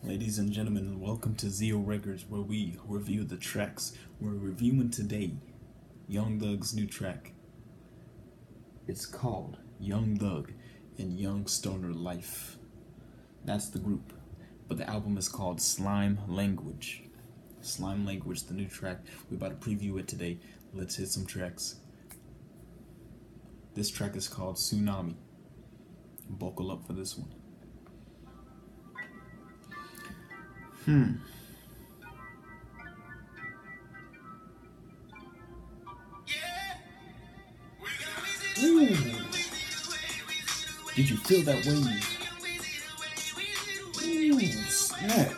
Ladies and gentlemen, welcome to Zio Records, where we review the tracks. We're reviewing today Young Thug's new track. It's called Young Thug and Young Stoner Life. That's the group. But the album is called Slime Language. Slime Language, the new track. We're about to preview it today. Let's hit some tracks. This track is called Tsunami. Buckle up for this one. Ooh. Did you feel that wave? Ooh, snap.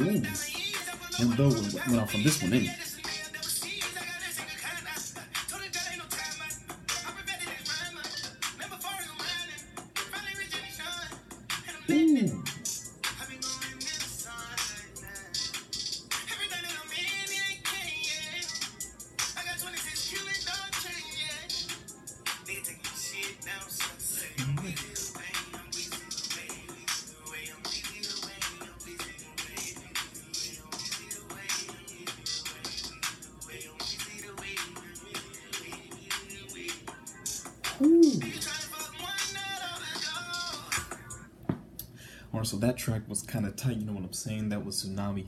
Ooh. And though went off on this one, didn't it? Ooh. Alright, so that track was kind of tight, you know what I'm saying? That was Tsunami.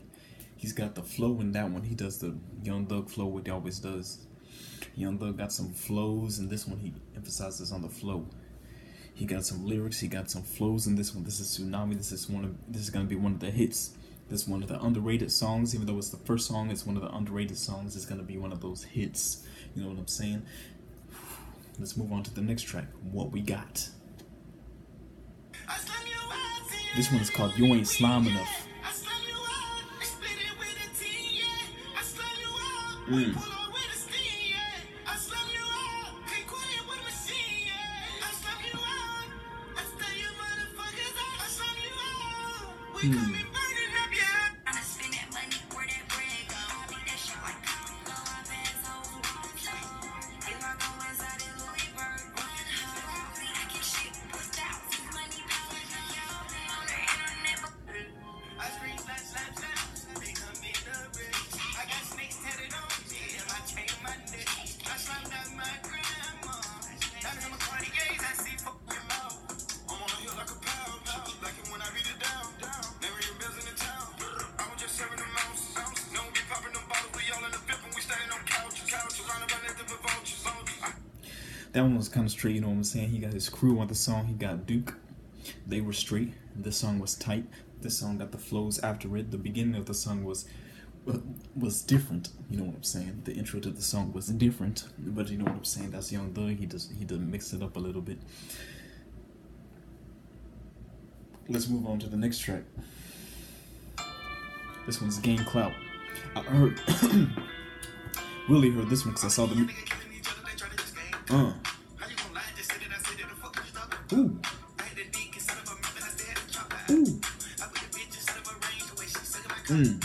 He's got the flow in that one. He does the Young Thug flow, what he always does. Young Thug got some flows, and this one he emphasizes on the flow. He got some lyrics, he got some flows in this one. This is Tsunami. This is gonna be one of the hits. This is one of the underrated songs. Even though it's the first song, it's one of the underrated songs. It's gonna be one of those hits. You know what I'm saying? Let's move on to the next track. What we got. This one is called You Ain't Slime Enough. That one was kind of straight, you know what I'm saying? He got his crew on the song. He got Duke. They were straight. This song was tight. This song got the flows after it. The beginning of the song was different. You know what I'm saying? The intro to the song was different. But you know what I'm saying? That's Young Thug. He does mix it up a little bit. Let's move on to the next track. This one's Gain Clout. I heard really heard this one because I saw the Ooh. Ooh.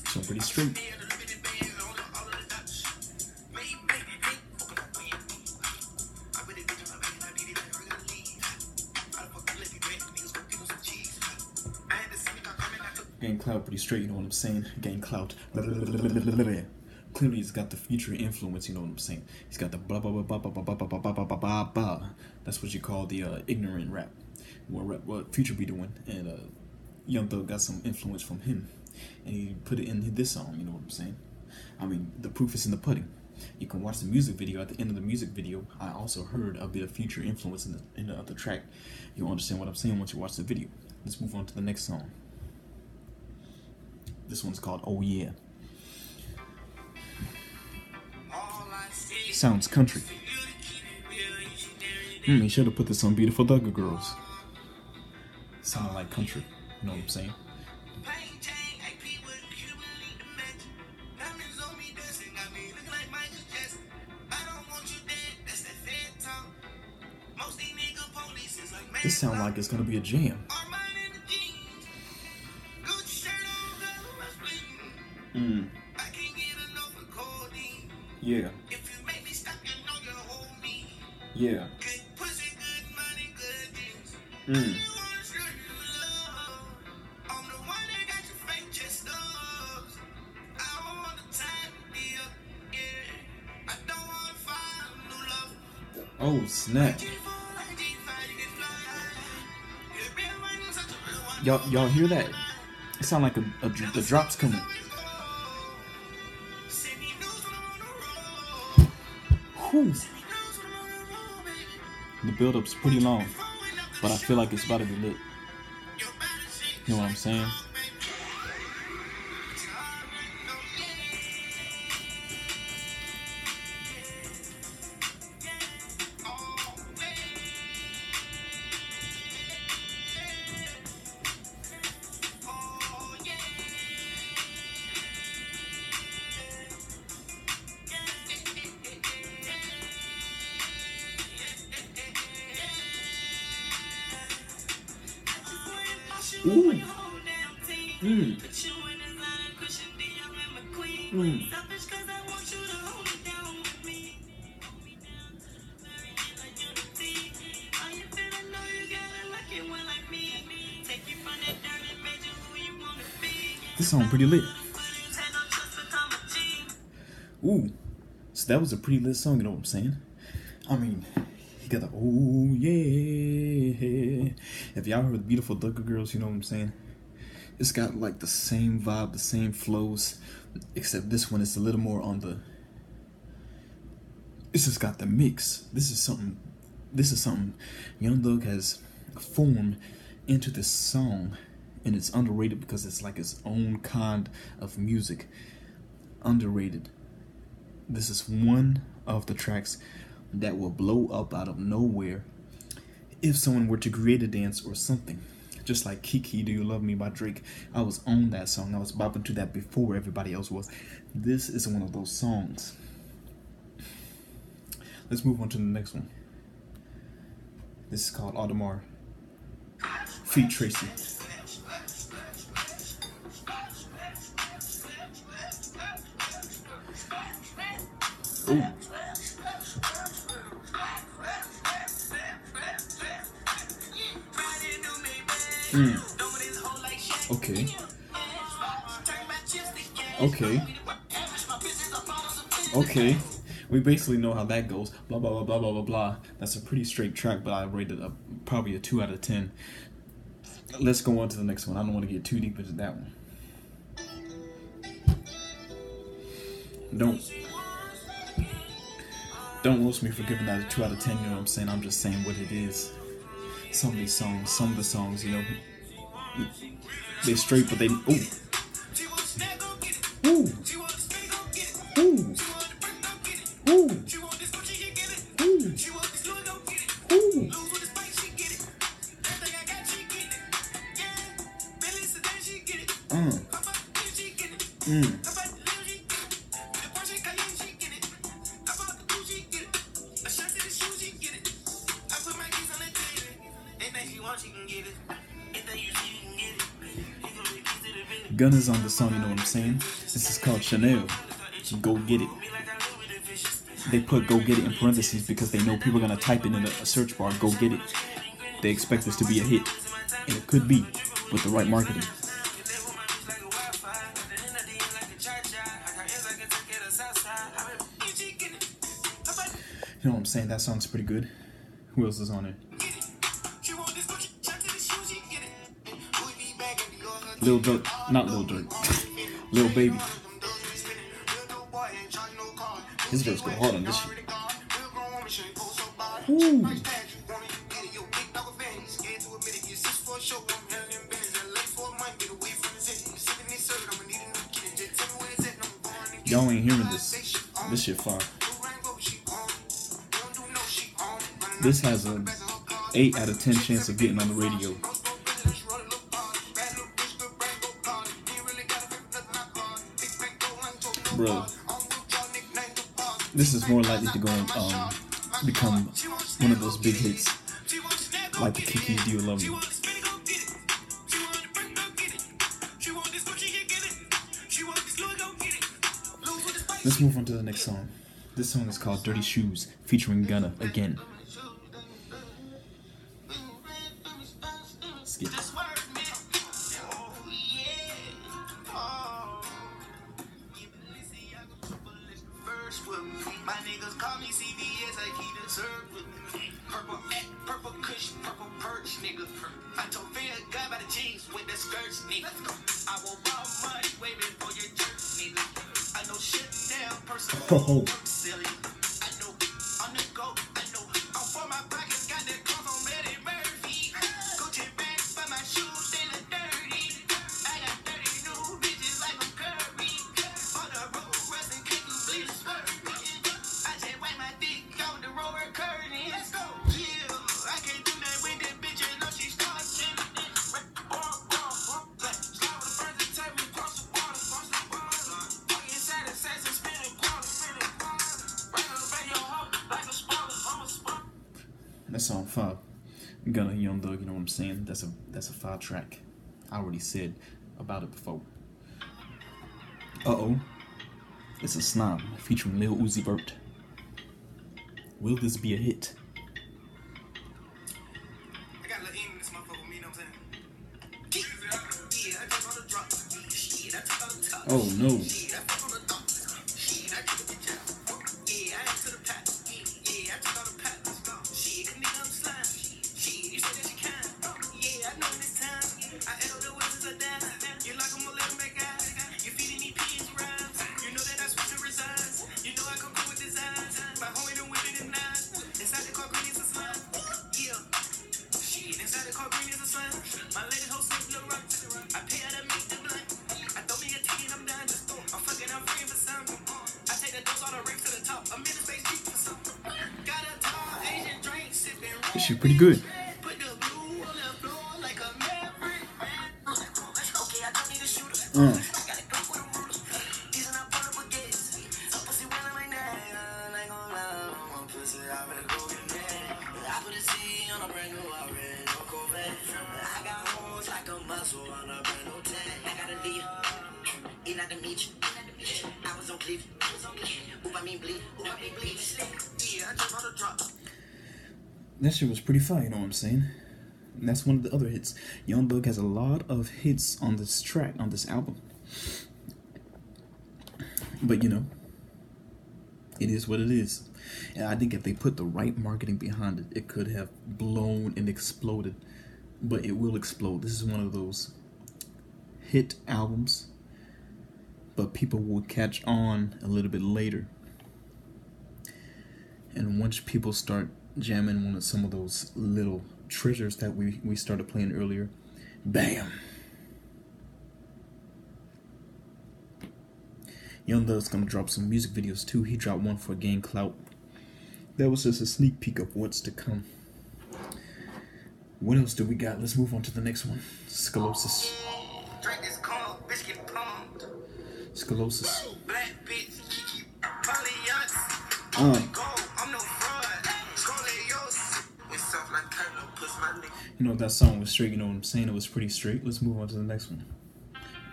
So pretty straight. Gain clout pretty straight, you know what I'm saying? Gain clout. Clearly he's got the future influence, you know what I'm saying? He's got the blah blah blah blah blah blah blah blah blah blah blah blah. That's what you call the ignorant rap. What Future be doing, and Young Thug got some influence from him, and he put it in this song, you know what I'm saying? I mean, the proof is in the pudding. You can watch the music video. At the end of the music video, I also heard a bit of Future influence in the other track. You'll understand what I'm saying once you watch the video. Let's move on to the next song. This one's called Oh Yeah. Sounds country. He should have put this on Beautiful Thugger Girls. Sounded like country. You know what I'm saying? This sounds like it's gonna be a jam. Yeah. Yeah. Oh snap! Y'all hear that? It sounds like the drop's coming. Whew. The build-up's pretty long, but I feel like it's about to be lit. You know what I'm saying? Ooh. This song pretty lit. Ooh. So that was a pretty lit song, you know what I'm saying? I mean, he got the oh yeah. If y'all heard Beautiful Darker Girls, you know what I'm saying? It's got like the same vibe, the same flows, except this one is a little more on the. It's just got the mix. This is something Young Thug has formed into this song, and it's underrated because it's like its own kind of music. Underrated. This is one of the tracks that will blow up out of nowhere if someone were to create a dance or something. Just like Kiki, Do You Love Me by Drake. I was on that song. I was bopping to that before everybody else was. This is one of those songs. Let's move on to the next one. This is called Audemars feat. Tracy. Ooh. Okay. Okay. We basically know how that goes. Blah blah blah blah blah blah blah. That's a pretty straight track, but I rated probably a 2 out of 10. Let's go on to the next one. I don't want to get too deep into that one. Don't roast me for giving that a 2 out of 10. You know what I'm saying? I'm just saying what it is. Some of the songs, you know, they're straight, but they ooh. Ooh. Ooh. Ooh. Gunna's on the song, you know what I'm saying? This is called Chanel. Go Get It. They put Go Get It in parentheses because they know people are going to type it in a search bar, Go Get It. They expect this to be a hit. And it could be with the right marketing. You know what I'm saying? That song's pretty good. Who else is on it? Lil Durk, not Lil Durk, Lil Baby. His verse go hard on this shit. Ooh. Y'all ain't hearing this. This shit fire. This has a 8 out of 10 chance of getting on the radio. Bro, this is more likely to go and become one of those big hits. Like the Kiki, do you love me? Let's move on to the next song. This song is called Dirty Shoes, featuring Gunna again. Skip. My niggas call me CVS, I keep it served with me. Purple at, purple kush, purple perch, nigga. I told Fear God by the jeans with the skirts, nigga. I will borrow money way before your church, nigga. I know shit down, personal work silly. I know on the go, I know I'm for my pockets, got that cross on Eddie Murphy. Gucci back by my shoes, they look dirty. I got 30 new bitches like I'm Curry. On the road, resting, can you please swerve? I just wipe my dick out the roller curtain. Let's go. Yeah, I can't do that with that bitch, you know she's touching. That's song 5. Gunna, Young Thug, you know what I'm saying? That's a 5 track. I already said about it before. Uh-oh. It's a Snob featuring Lil Uzi Vert. Will this be a hit? I got a little in this motherfucker, you know what I'm saying? Yeah, I just on the drop. Shit, I took on the top. Oh no. Shit, I fuck on the top. Shit, I took the bitch out. Yeah, I ain't to the pat. Yeah, I took all the pat. Shit, a nigga, I'm slime. Shit, you said that you can. Yeah, I know this time. I echo the words are down. You like them, let them back out. You feeding these pigs rhymes. You know that I switch to resigns. You know I come through with designs. My homie done whip it in 9. Inside the car, green is a slime. Yeah. Shit, inside the car, green is a slime. My lady host is little rock. I pay her to make the blunt. I throw me a ticket, I'm done. I'm fucking, I'm free for something. I take the dose all the ranks to the top. I'm in the space deep for something. Got a tall Asian drink, sipping. This shit pretty good. Put the blue on the floor like a maverick. Okay, I don't need a shooter. Gotta go for the ruler. These are not portable gates. So pussy when I'm like that. I ain't gonna lie, I'm a pussy. I better go get mad. I put a C on a brand new red, no Corvette. I got horns like a muscle on a brand new tag. I got a D. In at the beach. I was on Cleave. Oop, I mean bleed. Oop, I mean bleed. Yeah, I just on the drop. That shit was pretty fire, you know what I'm saying? And that's one of the other hits. Young Thug has a lot of hits on this track, on this album. But you know, it is what it is. And I think if they put the right marketing behind it, it could have blown and exploded. But it will explode. This is one of those hit albums, but people will catch on a little bit later. And once people start jamming one of some of those little treasures that we started playing earlier, bam! Young Thug's gonna drop some music videos too. He dropped one for Gain Clout. That was just a sneak peek of what's to come. What else do we got? Let's move on to the next one. Scolosis. Drink this cold, bitch get pumped. Scolosis. Black bitch, Kiki, Polyax. I'm no fraud. Scoliosis. With stuff like Colonel, push my nigga. You know, that song was straight, you know what I'm saying? It was pretty straight. Let's move on to the next one.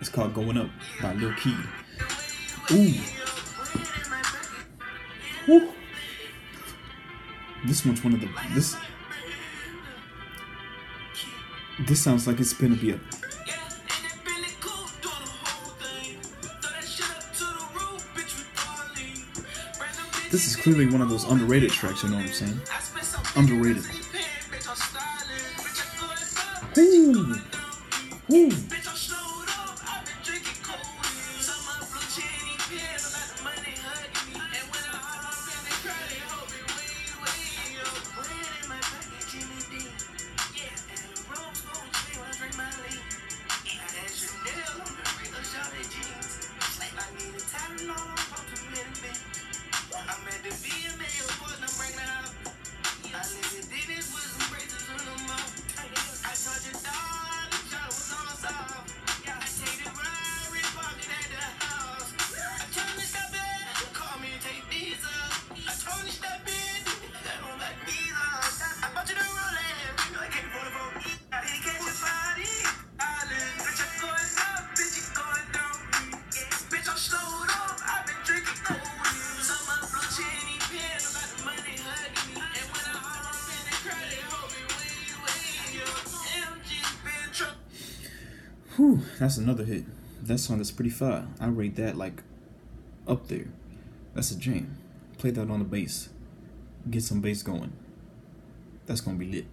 It's called Going Up by Lil Keed. Ooh. Woo. This one's one of the... This sounds like it's gonna be a... This is clearly one of those underrated tracks, you know what I'm saying? Underrated. Ooh. Ooh. That's another hit. That song is pretty fire. I rate that like up there. That's a jam. Play that on the bass. Get some bass going. That's gonna be lit.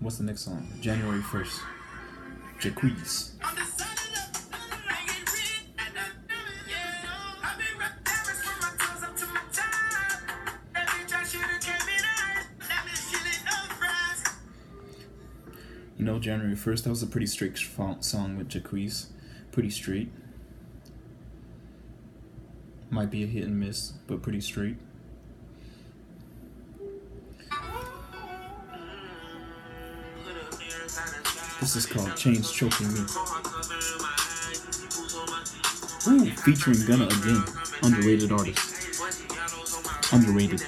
What's the next song? January 1st. Jacquees. You know, January 1st, that was a pretty straight song with Jacquees. Pretty straight. Might be a hit and miss, but pretty straight. This is called Chains Choking Me. Ooh, featuring Gunna again. Underrated artist. Underrated.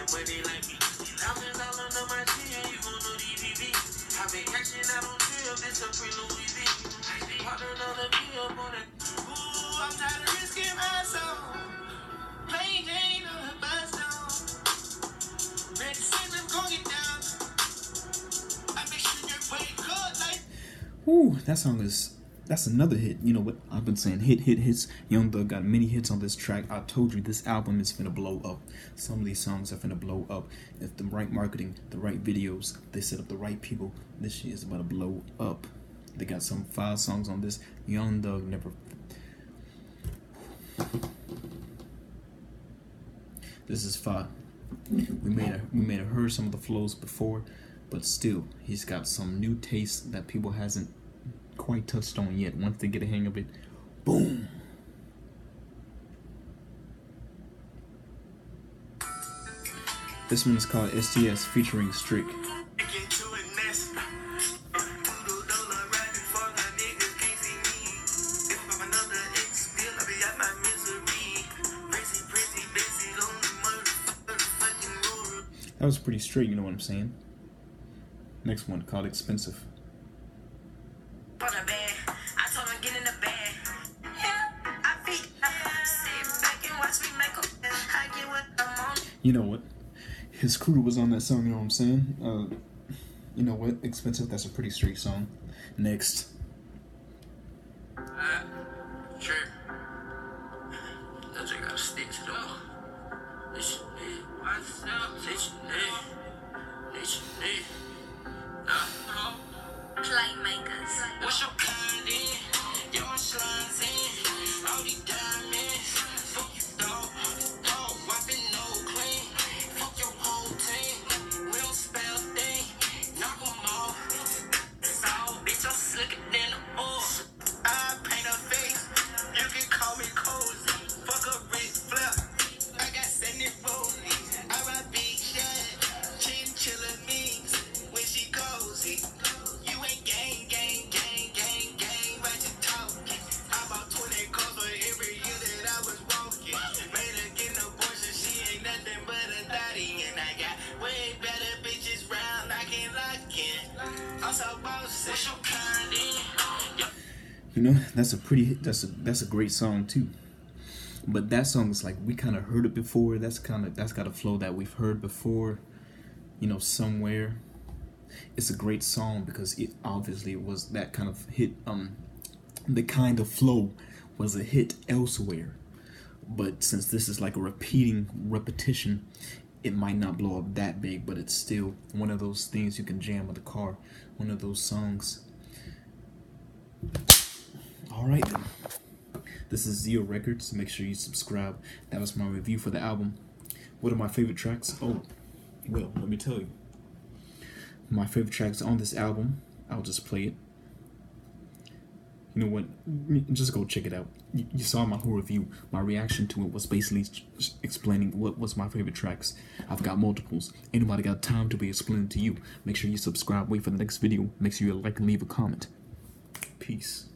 Ooh, that's another hit. You know what? I've been saying hits. Young Thug got many hits on this track. I told you this album is finna blow up. Some of these songs are finna blow up. If the right marketing, the right videos, they set up the right people, this shit is about to blow up. They got some 5 songs on this. Young Thug never. This is 5. We may have heard some of the flows before, but still, he's got some new taste that people hasn't quite touched on yet. Once they get a hang of it, boom. This one is called STS featuring Strick. That was pretty straight, you know what I'm saying? Next one called Expensive. You know what? His crew was on that song, you know what I'm saying? You know what? Expensive, that's a pretty straight song. Next. Sure. That you gotta stick to them. Playmakers. What's your kind in? Your slimes in. All these diamonds. Fuck you, dog. Wiping no clean. Fuck your whole team. We don't spell thing. Knock them off. So, bitch, I'm slicker than the oil. I paint a face. You can call me cozy. Fuck a rich flip. I got 70 rollies. I ride big shit. Chinchilla means when she cozy. You ain't gang. But you talking. I bought 20 cars for every year that I was walking. Made her get an abortion. She ain't nothing but a thotty. And I got way better bitches round. I can't lock in. I'm so bossy. What's your kind in? You know, that's a great song too. But that song is like, we kind of heard it before. That's got a flow that we've heard before, you know, somewhere. It's a great song because it obviously was that kind of hit. The kind of flow was a hit elsewhere. But since this is like a repetition, it might not blow up that big, but it's still one of those things you can jam with the car. One of those songs. Alright then. This is Zio Records. Make sure you subscribe. That was my review for the album. What are my favorite tracks? Oh, well, let me tell you. My favorite tracks on this album, I'll just play it. You know what? Just go check it out. You saw my whole review. My reaction to it was basically explaining what was my favorite tracks. I've got multiples. Anybody got time to be explaining to you? Make sure you subscribe. Wait for the next video. Make sure you like and leave a comment. Peace.